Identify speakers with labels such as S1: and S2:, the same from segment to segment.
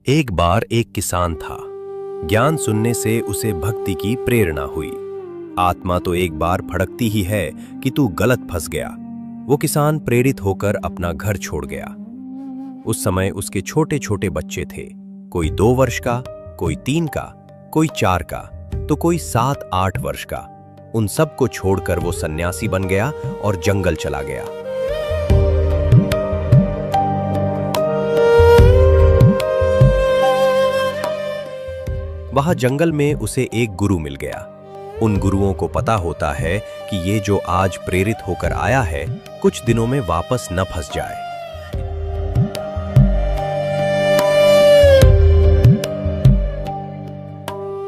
S1: एक बार एक किसान था। ज्ञान सुनने से उसे भक्ति की प्रेरणा हुई। आत्मा तो एक बार भड़कती ही है कि तू गलत फंस गया। वो किसान प्रेरित होकर अपना घर छोड़ गया। उस समय उसके छोटे छोटे बच्चे थे, कोई 2 वर्ष का, कोई 3 का, कोई 4 का, तो कोई 7-8 वर्ष का। उन सब को छोड़कर वो सन्यासी बन गया और जंगल चला गया। वहां जंगल में उसे एक गुरु मिल गया। उन गुरुओं को पता होता है कि ये जो आज प्रेरित होकर आया है, कुछ दिनों में वापस न फंस जाए।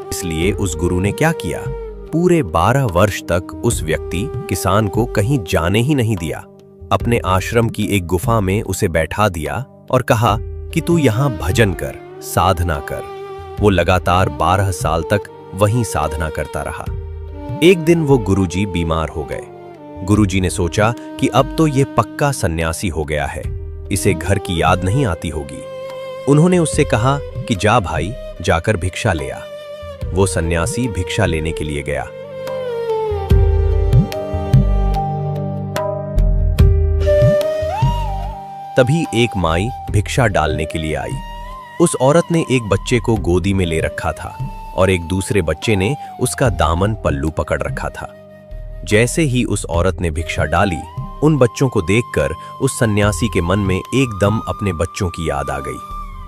S1: इसलिए उस गुरु ने क्या किया, पूरे 12 वर्ष तक उस व्यक्ति किसान को कहीं जाने ही नहीं दिया। अपने आश्रम की एक गुफा में उसे बैठा दिया और कहा कि तू यहां भजन कर, साधना कर। वो लगातार 12 साल तक वहीं साधना करता रहा। एक दिन वो गुरुजी बीमार हो गए। गुरुजी ने सोचा कि अब तो ये पक्का सन्यासी हो गया है, इसे घर की याद नहीं आती होगी। उन्होंने उससे कहा कि जा भाई, जाकर भिक्षा ले आ। वो सन्यासी भिक्षा लेने के लिए गया। तभी एक माई भिक्षा डालने के लिए आई। उस औरत ने एक बच्चे को गोदी में ले रखा था और एक दूसरे बच्चे ने उसका दामन पल्लू पकड़ रखा था। जैसे ही उस औरत ने भिक्षा डाली, उन बच्चों को देखकर उस सन्यासी के मन में एकदम अपने बच्चों की याद आ गई।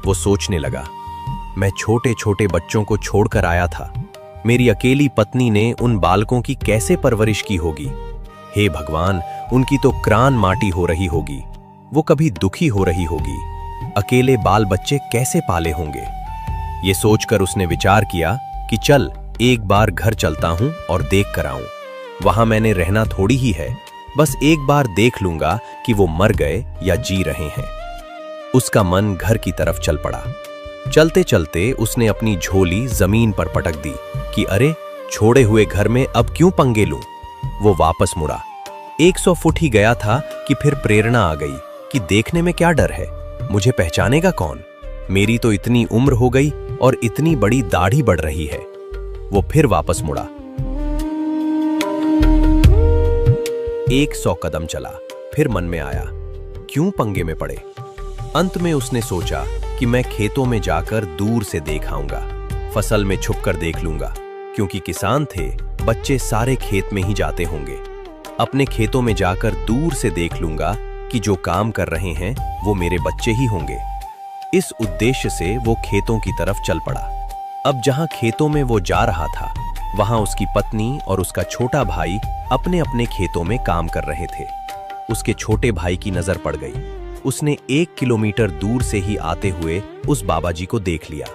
S1: वो सोचने लगा, मैं छोटे छोटे बच्चों को छोड़कर आया था। मेरी अकेली पत्नी ने उन बालकों की कैसे परवरिश की होगी। हे भगवान, उनकी तो क्रान माटी हो रही होगी। वो कभी दुखी हो रही होगी। अकेले बाल बच्चे कैसे पाले होंगे। ये सोचकर उसने विचार किया कि चल एक बार घर चलता हूं और देख कर आऊं। वहां मैंने रहना थोड़ी ही है, बस एक बार देख लूंगा कि वो मर गए या जी रहे हैं। उसका मन घर की तरफ चल पड़ा। चलते चलते उसने अपनी झोली जमीन पर पटक दी कि अरे, छोड़े हुए घर में अब क्यों पंगे लूं। वो वापस मुड़ा। 100 फुट ही गया था कि फिर प्रेरणा आ गई कि देखने में क्या डर है, मुझे पहचानेगा कौन। मेरी तो इतनी उम्र हो गई और इतनी बड़ी दाढ़ी बढ़ रही है। वो फिर वापस मुड़ा। 100 कदम चला, फिर मन में आया, क्यों पंगे में पड़े। अंत में उसने सोचा कि मैं खेतों में जाकर दूर से देख आऊंगा, फसल में छुपकर देख लूंगा। क्योंकि किसान थे, बच्चे सारे खेत में ही जाते होंगे। अपने खेतों में जाकर दूर से देख लूंगा कि जो काम कर रहे हैं वो मेरे बच्चे ही होंगे। इस उद्देश्य से वो खेतों की तरफ चल पड़ा। अब जहां खेतों में वो जा रहा था, वहां उसकी पत्नी और उसका छोटा भाई अपने अपने खेतों में काम कर रहे थे। उसके छोटे भाई की नजर पड़ गई। उसने 1 किलोमीटर दूर से ही आते हुए उस बाबा जी को देख लिया।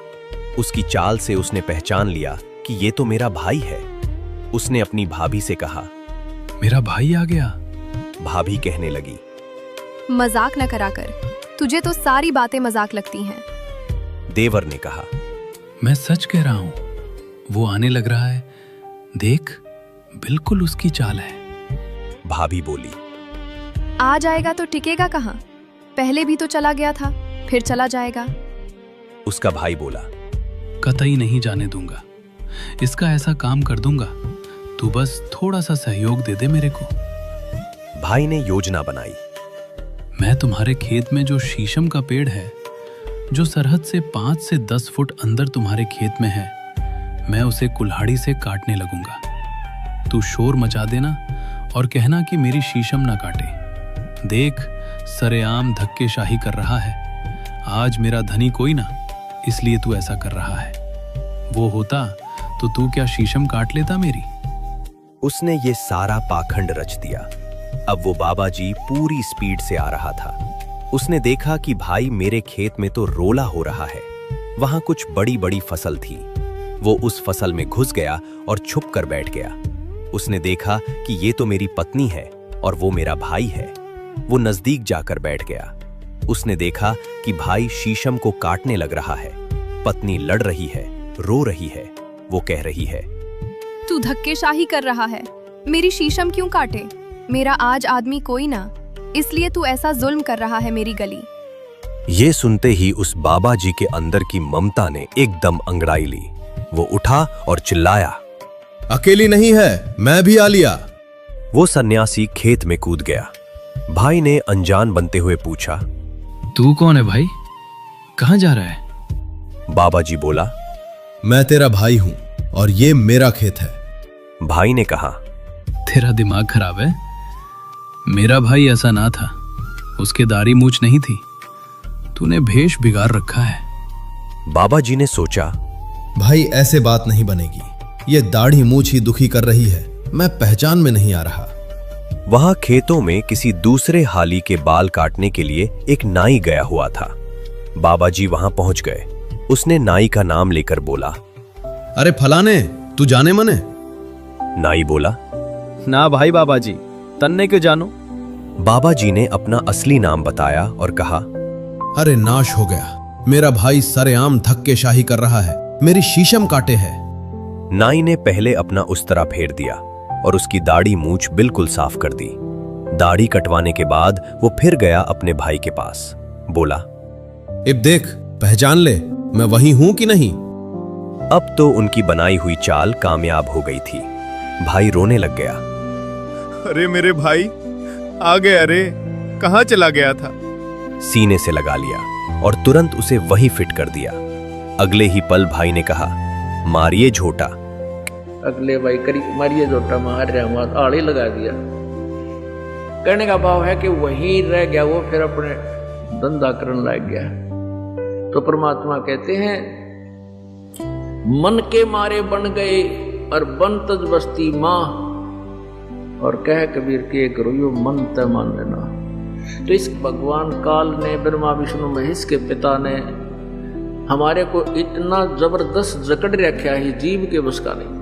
S1: उसकी चाल से उसने पहचान लिया कि ये तो मेरा भाई है। उसने अपनी भाभी से कहा,
S2: मेरा भाई आ गया।
S1: भाभी कहने लगी,
S3: मजाक न करा कर, तुझे तो सारी बातें मजाक लगती हैं।
S1: देवर ने कहा,
S2: मैं सच कह रहा हूं, वो आने लग रहा है। देख, बिल्कुल उसकी चाल है।
S1: भाभी बोली,
S3: आ जाएगा तो टिकेगा कहाँ? पहले भी तो चला गया था, फिर चला जाएगा।
S1: उसका भाई बोला,
S2: कतई नहीं जाने दूंगा। इसका ऐसा काम कर दूंगा, तू बस थोड़ा सा सहयोग दे दे मेरे को।
S1: भाई ने योजना बनाई।
S2: मैं तुम्हारे खेत में जो शीशम का पेड़ है, जो सरहद से 5 से 10 फुट अंदर तुम्हारे खेत में है, मैं उसे कुल्हाड़ी से काटने लगूंगा। तू शोर मचा देना और कहना कि मेरी शीशम ना काटे। देख, सरेआम धक्केशाही कर रहा है। आज मेरा धनी कोई ना, इसलिए तू ऐसा कर रहा है। वो होता तो तू क्या शीशम काट लेता मेरी?
S1: उसने ये सारा पाखंड रच दिया। अब वो बाबा जी पूरी स्पीड से आ रहा था। उसने देखा कि भाई मेरे खेत में तो रोला हो रहा है। वहां कुछ बड़ी बड़ी फसल थी। वो उस फसल में घुस गया और छुप कर बैठ गया। उसने देखा कि ये तो मेरी पत्नी है और वो मेरा भाई है। वो नजदीक जाकर बैठ गया। उसने देखा कि भाई शीशम को काटने लग रहा है। पत्नी लड़ रही है, रो रही है। वो कह रही है,
S3: तू धक्केशाही कर रहा है, मेरी शीशम क्यों काटे? मेरा आज आदमी कोई ना, इसलिए तू ऐसा जुल्म कर रहा है मेरी गली।
S1: ये सुनते ही उस बाबा जी के अंदर की ममता ने एकदम अंगड़ाई ली। वो उठा और चिल्लाया,
S4: अकेली नहीं है, मैं भी आ लिया।
S1: वो सन्यासी खेत में कूद गया। भाई ने अनजान बनते हुए पूछा,
S2: तू कौन है भाई, कहां जा रहा है?
S1: बाबा जी बोला,
S4: मैं तेरा भाई हूं और ये मेरा खेत है।
S1: भाई ने कहा,
S2: तेरा दिमाग खराब है? मेरा भाई ऐसा ना था, उसके दाढ़ी मूछ नहीं थी, तूने भेष बिगाड़ रखा है।
S1: बाबा जी ने सोचा,
S4: भाई ऐसे बात नहीं बनेगी, ये दाढ़ी मूछ ही दुखी कर रही है, मैं पहचान में नहीं आ रहा।
S1: वहां खेतों में किसी दूसरे हाली के बाल काटने के लिए एक नाई गया हुआ था। बाबा जी वहां पहुंच गए। उसने नाई का नाम लेकर बोला,
S4: अरे फलाने, तू जाने मने?
S1: नाई बोला,
S5: ना भाई बाबा जी, तन्ने क्यों जानो।
S1: बाबा जी ने अपना असली नाम बताया और कहा,
S4: अरे नाश हो गया, मेरा भाई सरेआम धक्केशाही कर रहा है, मेरी शीशम काटे है।
S1: नाई ने पहले अपना उस्तरा फेर दिया और उसकी दाढ़ी मूछ बिल्कुल साफ कर दी। दाढ़ी कटवाने के बाद वो फिर गया अपने भाई के पास। बोला,
S4: अब देख, पहचान ले, मैं वही हूं कि नहीं?
S1: अब तो उनकी बनाई हुई चाल कामयाब हो गई थी। भाई रोने लग गया।
S6: अरे मेरे भाई आ गए, अरे कहाँ चला गया था?
S1: सीने से लगा लिया और तुरंत उसे वही फिट कर दिया। अगले ही पल भाई ने कहा, मारिए झोटा।
S7: अगले भाई करी मारिए झोटा, मार रहा वहां आड़े लगा दिया। कहने का भाव है कि वहीं रह गया वो, फिर अपने धंधा करने लग गया। तो परमात्मा कहते हैं, मन के मारे बन गए और बन तज बस्ती माँ, और कह कबीर के करो मन तय मान लेना। तो इस भगवान काल ने, ब्रह्मा विष्णु महेश के पिता ने हमारे को इतना जबरदस्त जकड़ रखा है, जीव के बस का नहीं।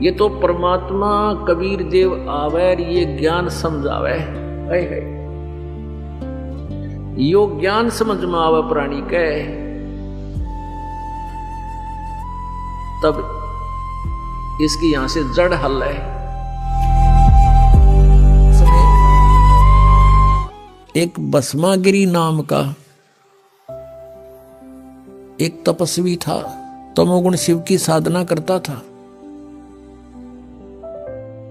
S7: ये तो परमात्मा कबीर देव आवे, ये ज्ञान समझावे है, यो ज्ञान समझ में आवे प्राणी के, तब इसकी यहां से जड़ हल है। एक भस्मागिरी नाम का एक तपस्वी था, तमोगुण शिव की साधना करता था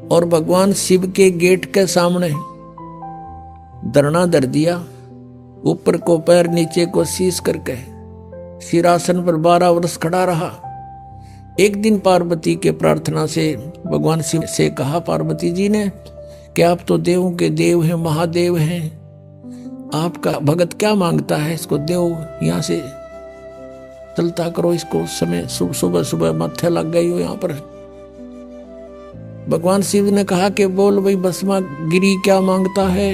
S7: और भगवान शिव के गेट के सामने धरना धर दिया। ऊपर को पैर, नीचे को शीश करके सिरासन पर 12 वर्ष खड़ा रहा। एक दिन पार्वती के प्रार्थना से भगवान शिव से कहा पार्वती जी ने कि आप तो देवों के देव हैं, महादेव हैं, आपका भगत क्या मांगता है, इसको देव यहाँ से चलता करो, इसको समय सुबह सुबह माथे लग गई हो यहाँ पर। भगवान शिव ने कहा कि बोल भाई भस्मागिरी क्या मांगता है।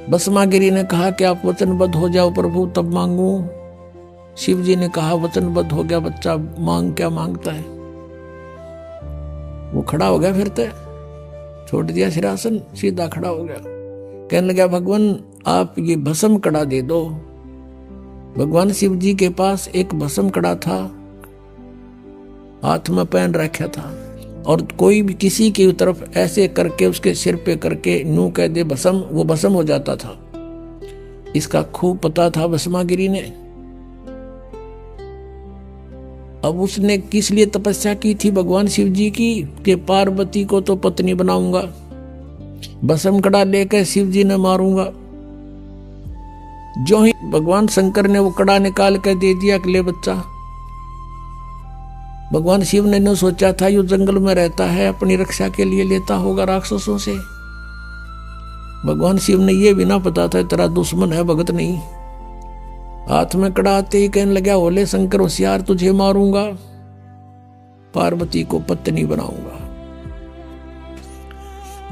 S7: भस्मागिरी ने कहा कि आप वचनबद्ध हो जाओ प्रभु, तब मांगू। शिव जी ने कहा वचनबद्ध हो गया बच्चा, मांग क्या मांगता है। वो खड़ा हो गया, फिर तो छोड़ दिया सिरासन, सीधा खड़ा हो गया। कहने लगा भगवान आप ये भस्म कड़ा दे दो। भगवान शिव जी के पास एक भस्म कड़ा था, हाथ में पहन रखा था, और कोई भी किसी की तरफ ऐसे करके उसके सिर पे करके नू कह दे भस्म, वो भस्म हो जाता था। इसका खूब पता था भस्मागिरी ने। अब उसने किस लिए तपस्या की थी भगवान शिव जी की कि पार्वती को तो पत्नी बनाऊंगा, भस्म कड़ा लेकर शिव जी ने मारूंगा। जो ही भगवान शंकर ने वो कड़ा निकाल कर दे दिया कि ले बच्चा। भगवान शिव ने न सोचा था यो जंगल में रहता है, अपनी रक्षा के लिए लेता होगा राक्षसों से। भगवान शिव ने ये भी ना पता था तेरा दुश्मन है, भगत नहीं। हाथ में कड़ा आते ही कहने लगा ओले शंकर होशियार, तुझे मारूंगा, पार्वती को पत्नी बनाऊंगा।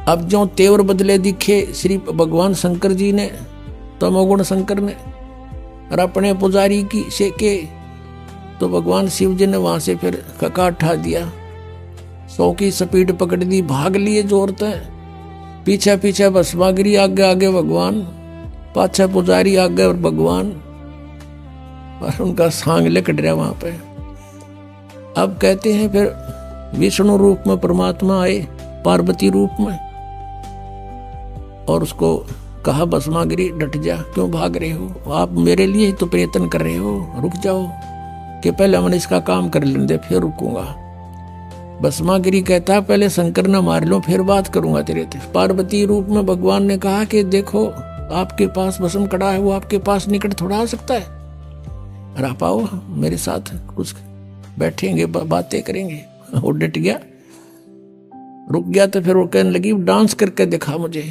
S7: अब जो तेवर बदले दिखे श्री भगवान शंकर जी ने, तमोगुण शंकर ने, और अपने पुजारी की से के, तो भगवान शिव जी ने वहां से फिर कका उठा दिया, 100 की स्पीड पकड़ दी, भाग लिए जोरते। पीछे पीछे भस्मागिरी, आगे आगे भगवान, पाछे पुजारी, आगे और भगवान, और उनका सांग लिकट रहा वहां पे। अब कहते हैं फिर विष्णु रूप में परमात्मा आए, पार्वती रूप में, और उसको कहा भस्मागिरी डट जा, क्यों भाग रहे हो? आप मेरे लिए ही तो प्रयत्न कर रहे हो, रुक जाओ कि पहले मैंने इसका काम कर लेने दे, फिर रुकूंगा। भस्मागिरी कहता पहले शंकर न मार लो फिर बात करूंगा तेरे से। पार्वती रूप में भगवान ने कहा कि देखो आपके पास भस्म कड़ा है, वो आपके पास निकट थोड़ा आ सकता है, और आप आओ मेरे साथ, कुछ बैठेंगे बातें करेंगे। वो डट गया, रुक गया। तो फिर वो कहने लगी डांस करके दिखा मुझे।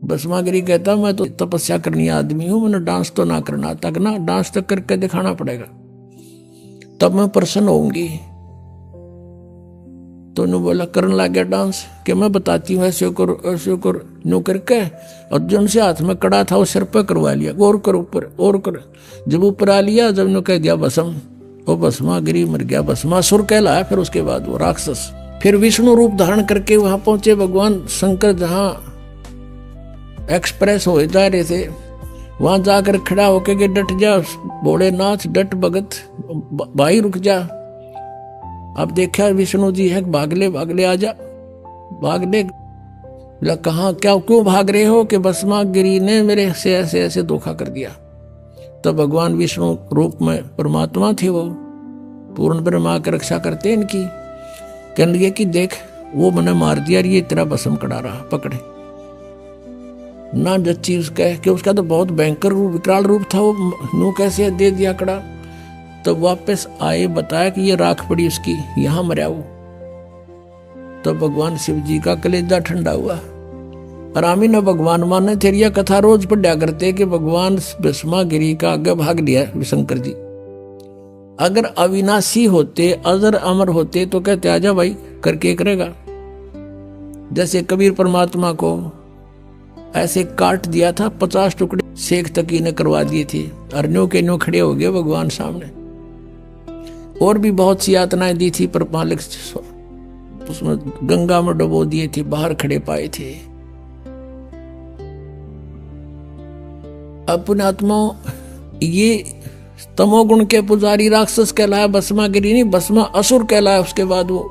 S7: भस्मागिरी कहता मैं तो तपस्या करनी आदमी हूं, मैंने डांस तो ना करना, तक ना डांस तक करके दिखाना पड़ेगा, तब मैं प्रसन्न होंगी। तो उन्होंने बोला, करने लग गया डांस कि मैं बताती हूँ ऐसे करो ऐसे करो, नो करके अर्जुन से हाथ में कड़ा था वो सिर पर करवा लिया, और कर ऊपर और कर। जब ऊपर आ लिया, जब ने कह दिया भस्म, वो भस्मागिरी मर गया, भस्मासुर कहलाया। फिर उसके बाद वो राक्षस। फिर विष्णु रूप धारण करके वहां पहुंचे भगवान शंकर, जहां एक्सप्रेस हो जा रहे थे, वहां जाकर खड़ा होके के डट जा भोलेनाथ, डट भगत भाई रुक जा। अब देखा विष्णु जी है, भागले भागले आजा, भागले। बोला कहाँ क्या क्यों भाग रहे हो? कि भस्मागिरी ने मेरे से ऐसे ऐसे धोखा कर दिया। तो भगवान विष्णु रूप में परमात्मा थे, वो पूर्ण ब्रह्मा की रक्षा करते इनकी। कहने लगे कि देख वो मैंने मार दिया, ये तेरा भस्म कड़ा रहा, पकड़े ना जच्ची उसका, कि उसका तो बहुत भयंकर रूप विकराल रूप था, वो नू कैसे दे दिया कड़ा। तो वापस आए, बताया कि ये राख पड़ी उसकी, यहां मरा वो। तो भगवान शिव जी का कलेजा ठंडा हुआ। आरामी न भगवान माने थे, यह कथा रोज पढ़ा करते कि भगवान भस्मागिरी का आगे भाग लिया शंकर जी। अगर अविनाशी होते, अजर अमर होते तो कहते आजा भाई, करके करेगा। जैसे कबीर परमात्मा को ऐसे काट दिया था, 50 टुकड़े शेख तकी ने करवा दिए थे, और न्यू के न्यू खड़े हो गए भगवान सामने। और भी बहुत सी यातनाएं दी थी, पर मालिक उसमें गंगा में डुबो दिए थे, बाहर खड़े पाए थे। अपने आत्मा ये तमोगुण के पुजारी राक्षस कहलाया भस्मागिरी, नहीं भस्मा असुर कहलाया। उसके बाद वो